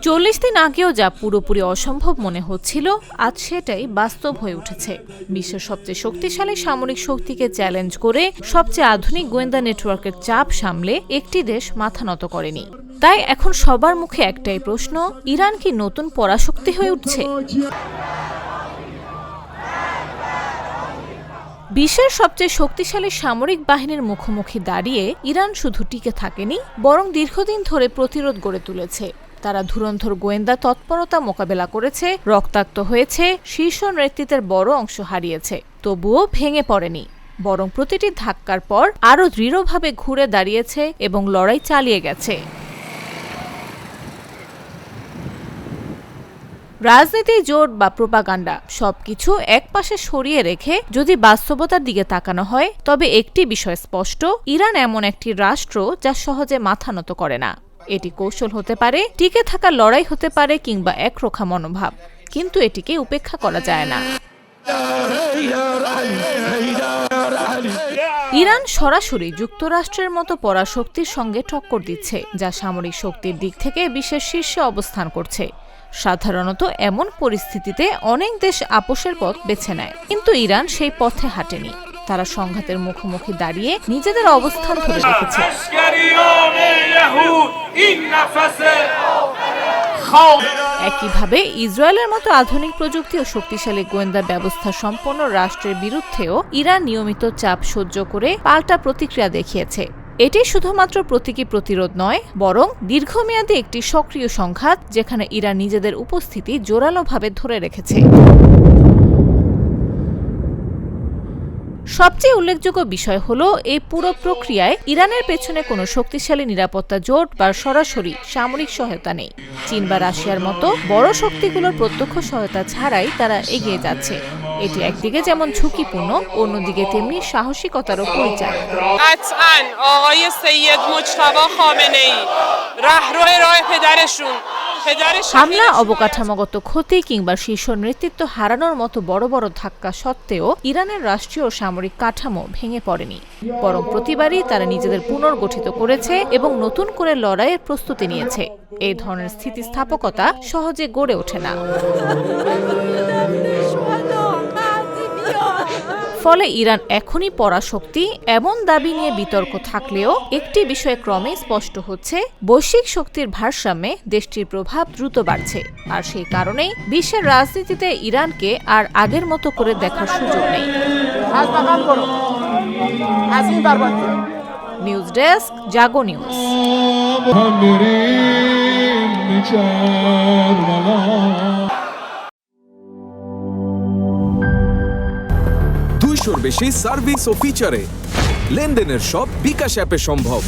40 দিন আগেও যা পুরোপুরি অসম্ভব মনে হচ্ছিল, আজ সেটাই বাস্তব হয়ে উঠেছে। বিশ্বের সবচেয়ে শক্তিশালী সামরিক শক্তিকে চ্যালেঞ্জ করে সবচেয়ে আধুনিক গোয়েন্দা নেটওয়ার্কের চাপ সামলে একটি দেশ মাথা নত করেনি। তাই এখন সবার মুখে একটাই প্রশ্ন, ইরান কি নতুন পরাশক্তি হয়ে উঠছে? বিশ্বের সবচেয়ে শক্তিশালী সামরিক বাহিনীর মুখোমুখি দাঁড়িয়ে ইরান শুধু টিকে থাকেনি, বরং দীর্ঘদিন ধরে প্রতিরোধ গড়ে তুলেছে। তারা ধুরন্ধর গোয়েন্দা তৎপরতা মোকাবেলা করেছে, রক্তাক্ত হয়েছে, শীর্ষ নেতৃত্বের বড় অংশ হারিয়েছে, তবুও ভেঙে পড়েনি। বরং প্রতিটি ধাক্কার পর আরও দৃঢ়ভাবে ঘুরে দাঁড়িয়েছে এবং লড়াই চালিয়ে গেছে। রাজনীতি, জোট বা প্রোপাগান্ডা সবকিছু একপাশে সরিয়ে রেখে যদি বাস্তবতার দিকে তাকানো হয়, তবে একটি বিষয় স্পষ্ট, ইরান এমন একটি রাষ্ট্র যা সহজে মাথা নত করে না। এটি কৌশল হতে পারে, টিকে থাকার লড়াই হতে পারে, কিংবা একরোখা মনোভাব, কিন্তু এটিকে উপেক্ষা করা যায় না। ইরান সরাসরি যুক্তরাষ্ট্রের মতো পরাশক্তির সঙ্গে টক্কর দিচ্ছে, যা সামরিক শক্তির দিক থেকে বিশ্বের শীর্ষে অবস্থান করছে। সাধারণত এমন পরিস্থিতিতে অনেক দেশ আপোষের পথ বেছে নেয়, কিন্তু ইরান সেই পথে হাঁটেনি। তারা সংঘাতের মুখোমুখি দাঁড়িয়ে নিজেদের অবস্থান ধরে রেখেছে। একইভাবে ইসরায়েলের মতো আধুনিক প্রযুক্তি ও শক্তিশালী গোয়েন্দা ব্যবস্থা সম্পন্ন রাষ্ট্রের বিরুদ্ধেও ইরান নিয়মিত চাপ সহ্য করে পাল্টা প্রতিক্রিয়া দেখিয়েছে। এটি শুধুমাত্র প্রতীকী প্রতিরোধ নয়, বরং দীর্ঘমেয়াদী একটি সক্রিয় সংঘাত, যেখানে ইরান নিজেদের উপস্থিতি জোরালোভাবে ধরে রেখেছে। সবচেয়ে উল্লেখযোগ্য বিষয় হলো, এই পুরো প্রক্রিয়ায় ইরানের পেছনে কোনো শক্তিশালী নিরাপত্তা জোট বা সরাসরি সামরিক সহায়তা নেই। চীন বা রাশিয়ার মতো বড় শক্তিগুলোর প্রত্যক্ষ সহায়তা ছাড়াই তারা এগিয়ে যাচ্ছে। এটি একদিকে যেমন ঝুঁকিপূর্ণ, অন্যদিকে তেমনি সাহসিকতারও পরিচয়। হামলা, অবকাঠামোগত ক্ষতি কিংবা শীর্ষ নেতৃত্ব হারানোর মতো বড় বড় ধাক্কা সত্ত্বেও ইরানের রাষ্ট্রীয় সামরিক কাঠামো ভেঙে পড়েনি, বরং প্রতিবারই তারা নিজেদের পুনর্গঠিত করেছে এবং নতুন করে লড়াইয়ের প্রস্তুতি নিয়েছে। এই ধরনের স্থিতিস্থাপকতা সহজে গড়ে ওঠে না। ফলে ইরান এখনই পরাশক্তি এমন দাবি নিয়ে বিতর্ক থাকলেও একটি বিষয় ক্রমেই স্পষ্ট হচ্ছে, বৈশ্বিক শক্তির ভারসাম্যে দেশটির প্রভাব দ্রুত বাড়ছে। আর সেই কারণেই বিশ্বের রাজনীতিতে ইরানকে আর আগের মতো করে দেখার সুযোগ নেই। নিউজ ডেস্ক, জাগো নিউজ। বেশি সার্ভিস ও ফিচারে লেনদেনের সব বিকাশ অ্যাপে সম্ভব।